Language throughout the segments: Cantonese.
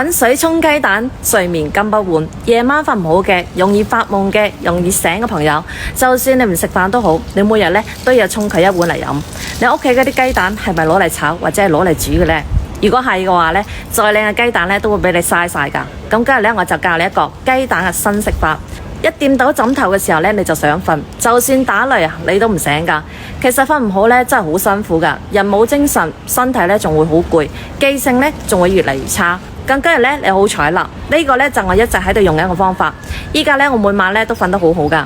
滾水沖雞蛋，睡眠根本換。夜晚瞓唔好嘅，容易發夢嘅，容易醒嘅朋友，就算你唔食飯都好，你每日呢都要沖佢一碗嚟飲。你屋企嗰啲雞蛋係咪攞嚟炒或者係攞嚟煮嘅呢？如果係嘅話呢，再靚嘅雞蛋呢都會俾你嘥晒㗎。咁今日呢，我就教你一個雞蛋嘅新食法。一掂到枕頭嘅時候呢，你就想瞓，就算打雷啊，你都唔醒㗎。其實瞓唔好呢，真係好辛苦㗎，人冇精神，身體呢仲會好攰，記性呢仲會越嚟越差。咁今日呢，你好彩啦，呢個呢就我一直喺度用嘅一個方法。依家呢，我每晚呢都瞓得好好㗎。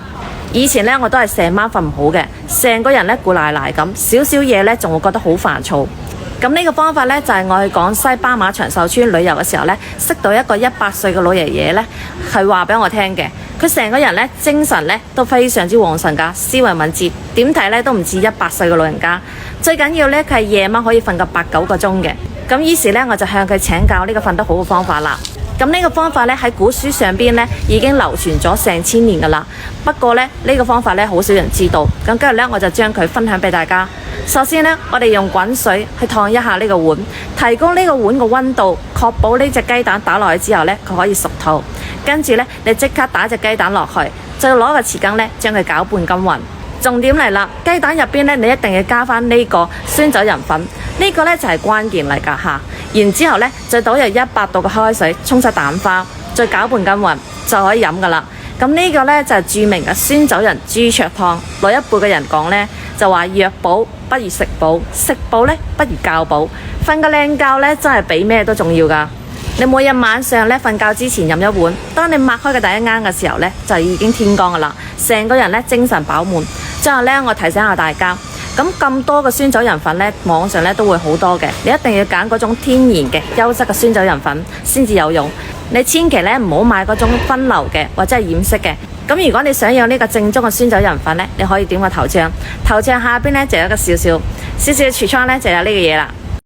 以前呢，我都係成晚瞓唔好嘅，成個人呢攰賴賴咁，少少嘢呢仲會覺得好煩躁。咁呢個方法呢，就係我去廣西巴馬長壽村旅遊嘅時候呢，識到一個100歲嘅老爺爺呢，係話俾我聽嘅。佢成個人呢，精神呢都非常之旺盛㗎，思維敏捷，點睇呢都唔似100歲嘅老人家。最緊要呢，佢係夜晚可以瞓個8-9個鐘嘅。咁於是呢，我就向佢請教呢個瞓得好嘅方法啦。咁呢個方法呢，喺古書上邊呢已經流傳咗成千年㗎啦。不過呢，呢個方法呢，好少人知道。咁今日呢，我就將佢分享俾大家。首先呢，我哋用滾水去燙一下呢個碗，提高呢個碗嘅溫度，確保呢隻雞蛋打落去之後呢，佢可以熟透。跟住呢，你即刻打隻雞蛋落去，再攞個匙羹呢將佢攪拌均勻。重點嚟啦，雞蛋入邊呢，你一定要加翻呢個酸酒仁粉，呢個呢就係關鍵嚟㗎嚇。然之後呢，再倒入100度嘅開水沖晒蛋花，再攪拌均勻就可以飲㗎啦。咁呢個呢，就係著名嘅酸酒仁豬灼湯。老一輩嘅人講呢，就話藥補不如食補，食補呢不如覺補。瞓個靚覺呢，真係比咩都重要㗎。你每日晚上呢，瞓覺之前飲一碗，當你擘開嘅第一啱嘅時候呢，就已經天光㗎啦，成個人呢精神飽滿。最後呢，我提醒下大家，咁多嘅酸酒仁粉呢，網上呢都會好多嘅，你一定要揀嗰種天然嘅優質嘅酸酒仁粉先至有用。你千祈呢唔好買嗰種分流嘅或者係染色嘅。咁如果你想要呢個正宗嘅酸酒仁粉呢，你可以點個頭像，頭像下邊呢就有一個少少嘅櫥窗呢，就有呢個嘢啦。